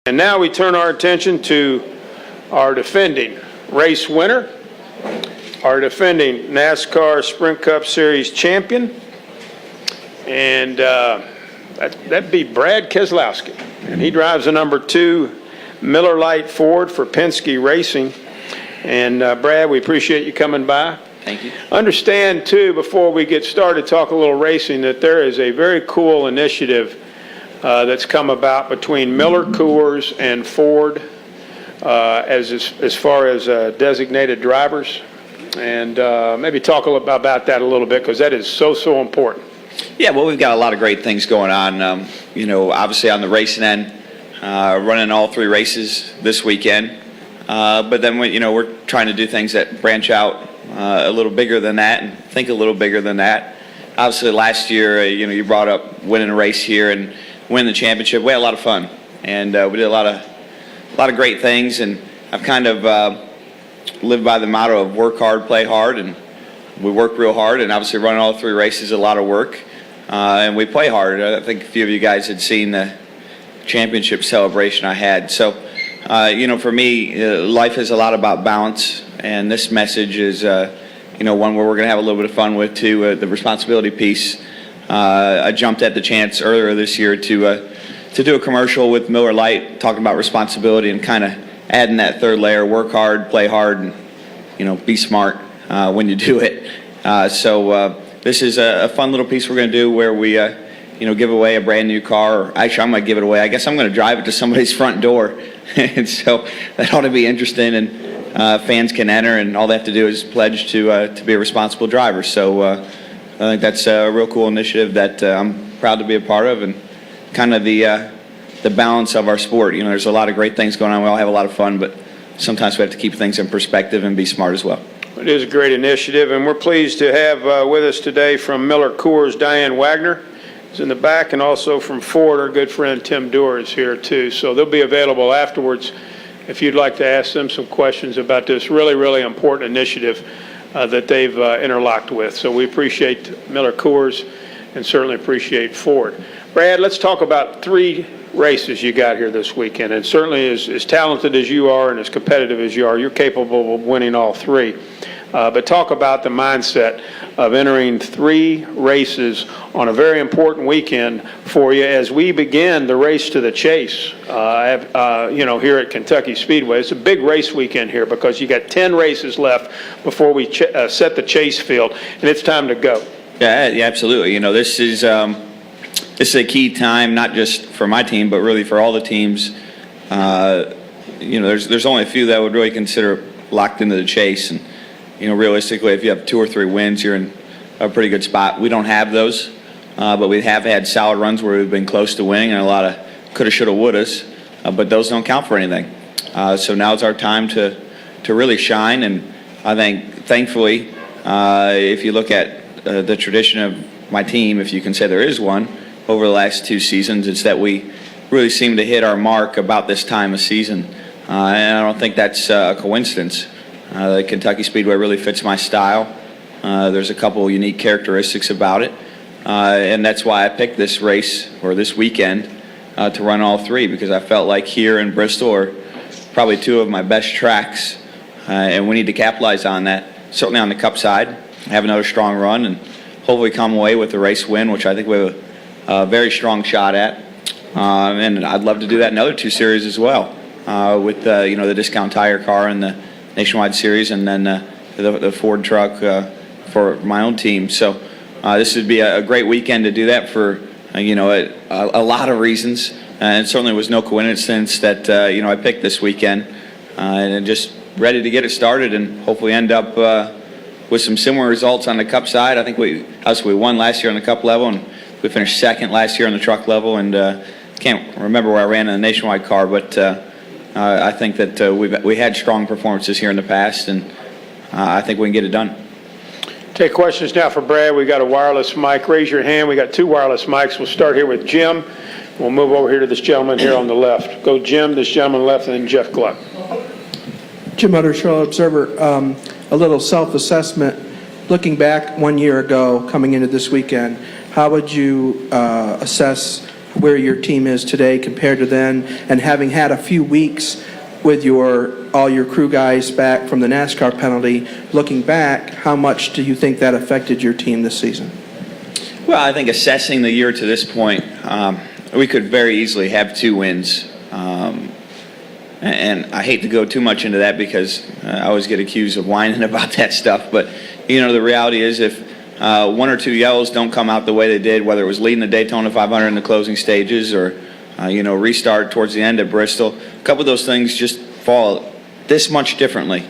And now we turn our attention to our defending race winner, our defending NASCAR Sprint Cup Series champion, and that'd be Brad Keselowski. And he drives the number 2 Miller Lite Ford for Penske Racing. And Brad, we appreciate you coming by. Thank you. Understand, too, before we get started, talk a little racing, that there is a very cool initiative that's come about between Miller Coors and Ford as far as designated drivers. And maybe talk about that a little bit, because that is so important. Yeah, well, we've got a lot of great things going on. Obviously on the racing end, running all 3 races this weekend. But then we're trying to do things that branch out a little bigger than that and think a little bigger than that. Obviously last year, you brought up winning a race here and winning the championship. We had a lot of fun, and we did a lot of great things. And I've kind of lived by the motto of work hard, play hard, and we work real hard. And obviously running all 3 races is a lot of work, and we play hard. I think a few of you guys had seen the championship celebration I had. So, for me, life is a lot about balance, and this message is, one where we're going to have a little bit of fun with too. The responsibility piece. I jumped at the chance earlier this year to do a commercial with Miller Lite talking about responsibility and kind of adding that 3rd layer: work hard, play hard, and be smart when you do it. So this is a fun little piece we're going to do where we give away a brand new car. Or actually, I'm going to give it away. I guess I'm going to drive it to somebody's front door. And so that ought to be interesting, and fans can enter, and all they have to do is pledge to be a responsible driver. So I think that's a real cool initiative that I'm proud to be a part of, and kind of the balance of our sport. There's a lot of great things going on. We all have a lot of fun, but sometimes we have to keep things in perspective and be smart as well. It is a great initiative, and we're pleased to have with us today from Miller Coors, Diane Wagner is in the back, and also from Ford, our good friend Tim Doerr is here too. So they'll be available afterwards if you'd like to ask them some questions about this really important initiative that they've interlocked with. So we appreciate Miller Coors and certainly appreciate Ford. Brad, let's talk about 3 races you got here this weekend, and certainly as talented as you are and as competitive as you are, you're capable of winning all 3. But talk about the mindset of entering 3 races on a very important weekend for you as we begin the race to the chase. Here at Kentucky Speedway, it's a big race weekend here because you got 10 races left before we set the chase field, and it's time to go. Yeah, absolutely. This is a key time, not just for my team, but really for all the teams. There's only a few that I would really consider locked into the chase, and realistically, if you have 2 or 3 wins, you're in a pretty good spot. We don't have those, but we have had solid runs where we've been close to winning, and a lot of coulda, shoulda, wouldas, but those don't count for anything. So now's our time to really shine, and I think, thankfully, if you look at the tradition of my team, if you can say there is one, over the last 2 seasons, it's that we really seem to hit our mark about this time of season, and I don't think that's a coincidence. The Kentucky Speedway really fits my style. There's a couple unique characteristics about it, and that's why I picked this race, or this weekend, to run all 3, because I felt like here in Bristol are probably 2 of my best tracks, and we need to capitalize on that. Certainly on the Cup side, have another strong run, and hopefully come away with a race win, which I think we have a very strong shot at. And I'd love to do that in other 2 series as well, with the discount tire car and the Nationwide Series, and then the Ford truck for my own team. So this would be a great weekend to do that for a lot of reasons, and it certainly was no coincidence that I picked this weekend, and just ready to get it started and hopefully end up with some similar results on the Cup side. I think we won last year on the Cup level, and we finished 2nd last year on the truck level, and can't remember where I ran in the Nationwide car, but I think that we had strong performances here in the past, and I think we can get it done. Take questions now for Brad. We got a wireless mic. Raise your hand. We got 2 wireless mics. We'll start here with Jim. We'll move over here to this gentleman here on the left. Go Jim, this gentleman on the left, and then Jeff Gluck. Jim Utter, Charlotte Observer. A little self-assessment. Looking back 1 year ago, coming into this weekend, how would you assess where your team is today compared to then, and having had a few weeks with all your crew guys back from the NASCAR penalty, looking back, how much do you think that affected your team this season? Well, I think assessing the year to this point, we could very easily have 2 wins. And I hate to go too much into that because I always get accused of whining about that stuff. But, the reality is if 1 or 2 yellows don't come out the way they did, whether it was leading the Daytona 500 in the closing stages or, restart towards the end at Bristol, a couple of those things just fall this much differently.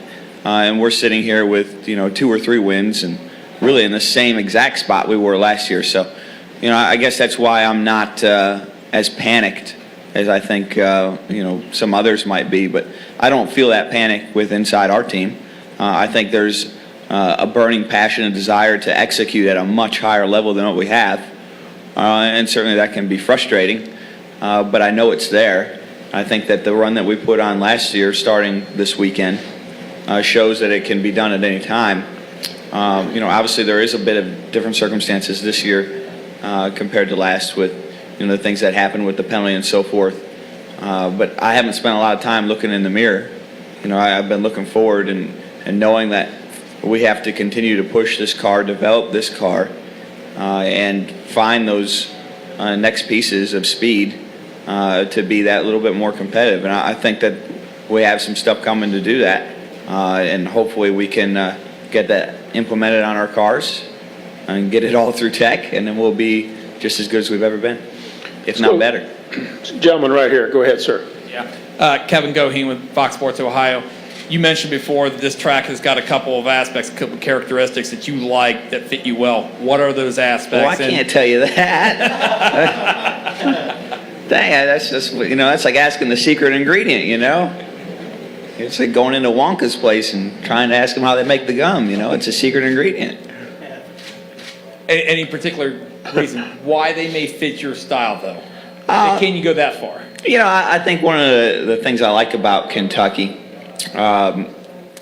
And we're sitting here with, 2 or 3 wins and really in the same exact spot we were last year. So, I guess that's why I'm not as panicked as I think, some others might be. But I don't feel that panic with inside our team. I think there's a burning passion and desire to execute at a much higher level than what we have. And certainly that can be frustrating, but I know it's there. I think that the run that we put on last year, starting this weekend, shows that it can be done at any time. Obviously there is a bit of different circumstances this year compared to last with, the things that happened with the penalty and so forth. But I haven't spent a lot of time looking in the mirror. I've been looking forward and knowing that we have to continue to push this car, develop this car, and find those next pieces of speed to be that little bit more competitive. And I think that we have some stuff coming to do that. And hopefully we can get that implemented on our cars and get it all through tech, and then we'll be just as good as we've ever been, if not better. Gentleman right here. Go ahead, sir. Yeah. Kevin Goheen with Fox Sports Ohio. You mentioned before that this track has got a couple of aspects, a couple of characteristics that you like that fit you well. What are those aspects? Well, I can't tell you that. Dang, that's just, that's like asking the secret ingredient, It's like going into Wonka's place and trying to ask them how they make the gum, It's a secret ingredient. Any particular reason why they may fit your style, though? Can you go that far? I think one of the things I like about Kentucky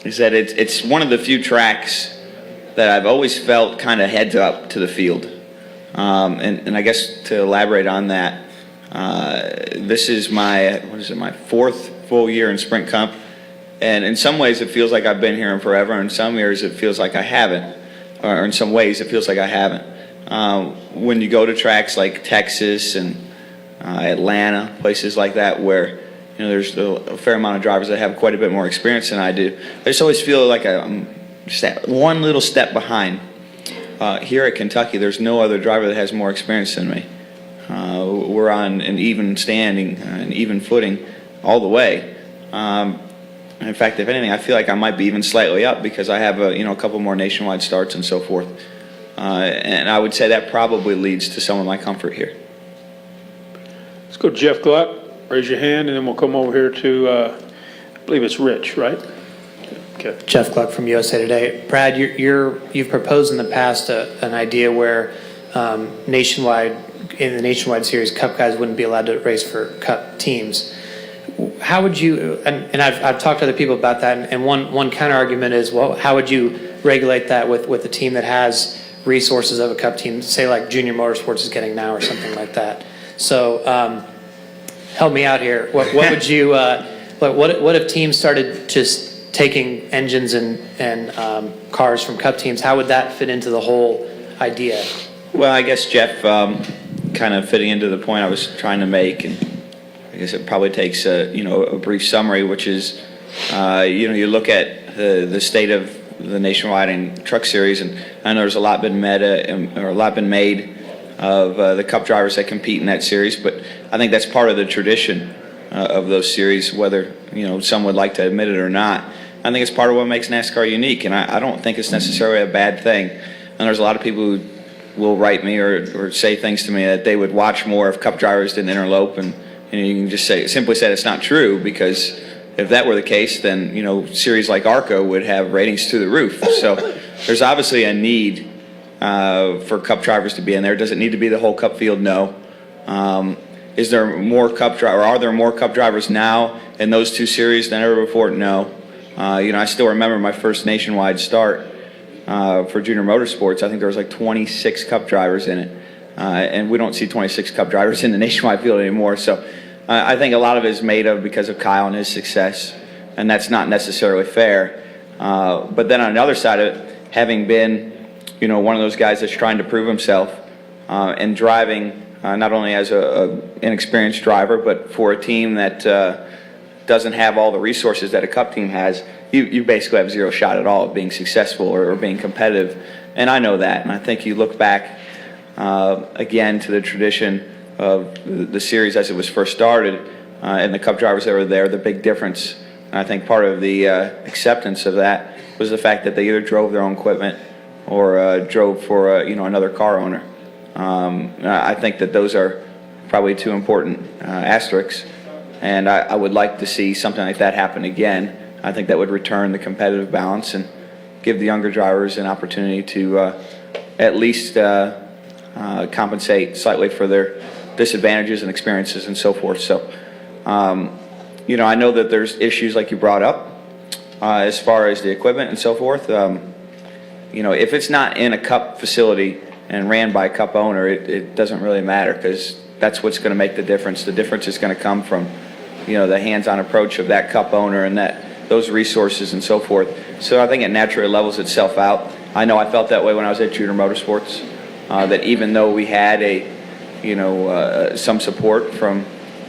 is that it's one of the few tracks that I've always felt kind of heads up to the field. And I guess to elaborate on that, this is my 4th full year in Sprint Cup. And in some ways it feels like I've been here forever. In some years it feels like I haven't. Or in some ways it feels like I haven't. When you go to tracks like Texas and Atlanta, places like that where there's a fair amount of drivers that have quite a bit more experience than I do, I just always feel like I'm just one little step behind. Here at Kentucky, there's no other driver that has more experience than me. We're on an even standing, an even footing all the way. In fact, if anything, I feel like I might be even slightly up because I have a couple more nationwide starts and so forth. And I would say that probably leads to some of my comfort here. Let's go to Jeff Gluck. Raise your hand, and then we'll come over here to, I believe it's Rich, right? Okay. Jeff Gluck from USA Today. Brad, you've proposed in the past an idea where in the Nationwide Series, Cup guys wouldn't be allowed to race for Cup teams. How would you, and I've talked to other people about that, and one counter argument is, well, how would you regulate that with a team that has resources of a Cup team, say like Junior Motorsports is getting now or something like that? So help me out here. What would you, what if teams started just taking engines and cars from Cup teams? How would that fit into the whole idea? Well, I guess, Jeff, kind of fitting into the point I was trying to make, and I guess it probably takes a brief summary, which is, you look at the state of the Nationwide and Truck Series, and I know there's a lot been made of the Cup drivers that compete in that series, but I think that's part of the tradition of those series, whether some would like to admit it or not. I think it's part of what makes NASCAR unique, and I don't think it's necessarily a bad thing. And there's a lot of people who will write me or say things to me that they would watch more if Cup drivers didn't interlope, and you can just simply say it's not true, because if that were the case, then series like ARCA would have ratings through the roof. So there's obviously a need for Cup drivers to be in there. Does it need to be the whole Cup field? No. Is there more Cup drivers? Are there more Cup drivers now in those two series than ever before? No. I still remember my first nationwide start for Junior Motorsports. I think there was like 26 Cup drivers in it. and we don't see 26 Cup drivers in the nationwide field anymore. So I think a lot of it is made of because of Kyle and his success, and that's not necessarily fair. But then on the other side of it, having been, one of those guys that's trying to prove himself and driving not only as an inexperienced driver, but for a team that doesn't have all the resources that a Cup team has, you basically have zero shot at all of being successful or being competitive. And I know that, and I think you look back again to the tradition of the series as it was first started, and the Cup drivers that were there, the big difference, and I think part of the acceptance of that was the fact that they either drove their own equipment or drove for another car owner. I think that those are probably two important asterisks, and I would like to see something like that happen again. I think that would return the competitive balance and give the younger drivers an opportunity to at least compensate slightly for their disadvantages and experiences and so forth. So, I know that there's issues like you brought up as far as the equipment and so forth. If it's not in a Cup facility and ran by a Cup owner, it doesn't really matter, because that's what's going to make the difference. The difference is going to come from, the hands-on approach of that Cup owner and those resources and so forth. So I think it naturally levels itself out. I know I felt that way when I was at Junior Motorsports, that even though we had some support from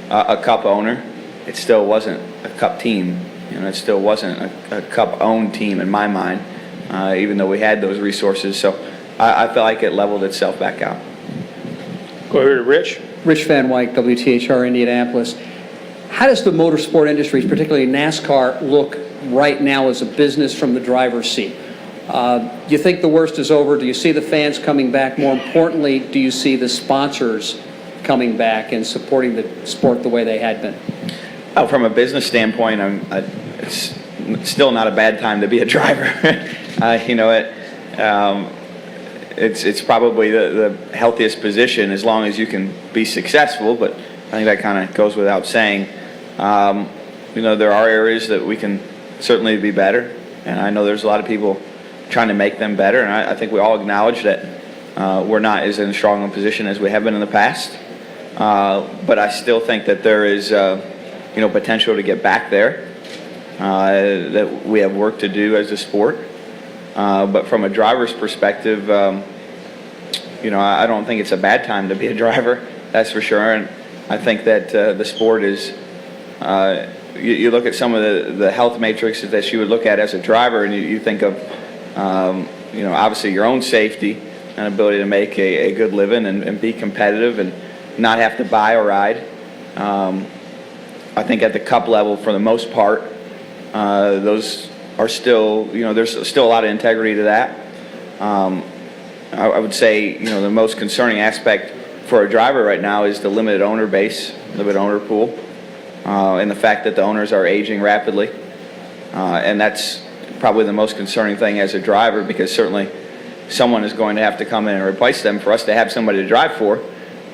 a Cup owner, it still wasn't a Cup team. It still wasn't a Cup-owned team in my mind, even though we had those resources. So I felt like it leveled itself back out. Go here to Rich. Rich Van Wyk, WTHR Indianapolis. How does the motorsport industry, particularly NASCAR, look right now as a business from the driver's seat? Do you think the worst is over? Do you see the fans coming back? More importantly, do you see the sponsors coming back and supporting the sport the way they had been? Oh, from a business standpoint, it's still not a bad time to be a driver. It's probably the healthiest position as long as you can be successful, but I think that kind of goes without saying. There are areas that we can certainly be better, and I know there's a lot of people trying to make them better, and I think we all acknowledge that we're not as in strong a position as we have been in the past. But I still think that there is potential to get back there, that we have work to do as a sport. But from a driver's perspective, I don't think it's a bad time to be a driver, that's for sure. And I think that the sport is, you look at some of the health matrices that you would look at as a driver, and you think of, obviously your own safety and ability to make a good living and be competitive and not have to buy a ride. I think at the Cup level, for the most part, those are still, there's still a lot of integrity to that. I would say, the most concerning aspect for a driver right now is the limited owner base, limited owner pool, and the fact that the owners are aging rapidly. And that's probably the most concerning thing as a driver, because certainly someone is going to have to come in and replace them for us to have somebody to drive for.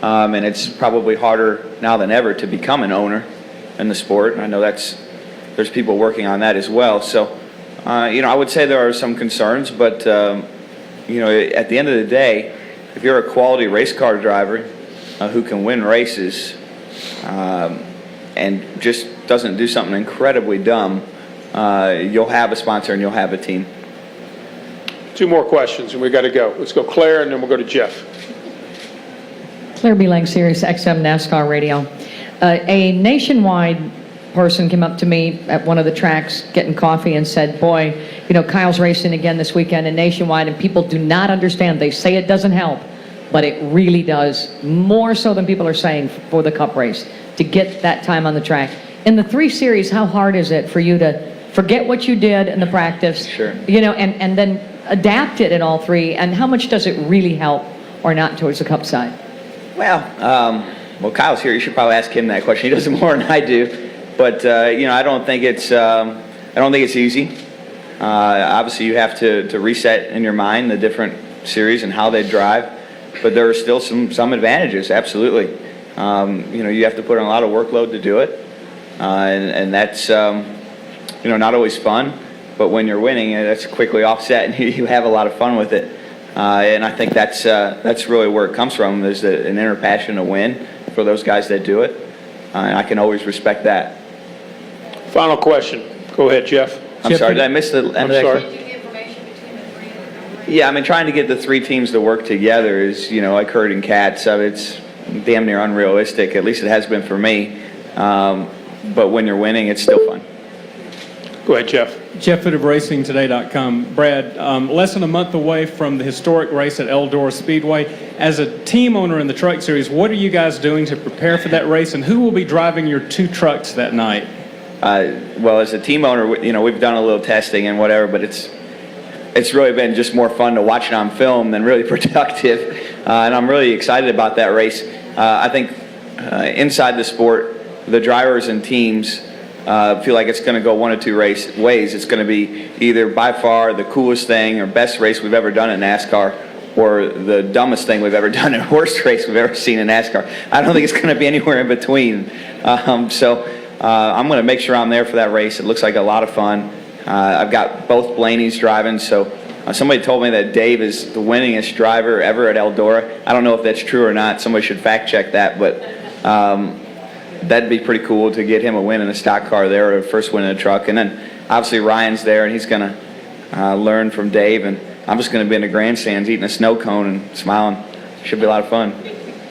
And it's probably harder now than ever to become an owner in the sport. I know there's people working on that as well. So, I would say there are some concerns, but, at the end of the day, if you're a quality race car driver who can win races and just doesn't do something incredibly dumb, you'll have a sponsor and you'll have a team. Two more questions, and we got to go. Let's go Claire, and then we'll go to Jeff. Claire Belang, Sirius XM NASCAR Radio. A nationwide person came up to me at one of the tracks getting coffee and said, boy, Kyle's racing again this weekend in nationwide, and people do not understand. They say it doesn't help, but it really does, more so than people are saying for the Cup race, to get that time on the track. In the 3 Series, how hard is it for you to forget what you did in the practice, Sure. And then adapt it in all 3, and how much does it really help or not towards the Cup side? Well, Kyle's here. You should probably ask him that question. He does it more than I do. But I don't think it's easy. Obviously, you have to reset in your mind the different series and how they drive. But there are still some advantages. Absolutely. You have to put in a lot of workload to do it, and that's not always fun. But when you're winning, that's quickly offset, and you have a lot of fun with it. And I think that's really where it comes from, is an inner passion to win for those guys that do it. And I can always respect that. Final question. Go ahead, Jeff. I'm sorry, did I miss the end I'm of that? sorry. Yeah, I mean, trying to get the three teams to work together is, like herding cats. So it's damn near unrealistic. At least it has been for me. But when you're winning, it's still fun. Go ahead, Jeff. Jeff Hood of RacingToday.com. Brad, less than a month away from the historic race at Eldora Speedway. As a team owner in the Truck Series, what are you guys doing to prepare for that race, and who will be driving your two trucks that night? Well, as a team owner, we've done a little testing and whatever, but it's really been just more fun to watch it on film than really productive. And I'm really excited about that race. I think inside the sport, the drivers and teams feel like it's going to go one of two ways. It's going to be either by far the coolest thing or best race we've ever done in NASCAR, or the dumbest thing we've ever done and worst race we've ever seen in NASCAR. I don't think it's going to be anywhere in between. So I'm going to make sure I'm there for that race. It looks like a lot of fun. I've got both Blaney's driving, so somebody told me that Dave is the winningest driver ever at Eldora. I don't know if that's true or not. Somebody should fact check that, but that'd be pretty cool to get him a win in a stock car there, or a first win in a truck. And then obviously Ryan's there, and he's going to learn from Dave, and I'm just going to be in the grandstands eating a snow cone and smiling. Should be a lot of fun.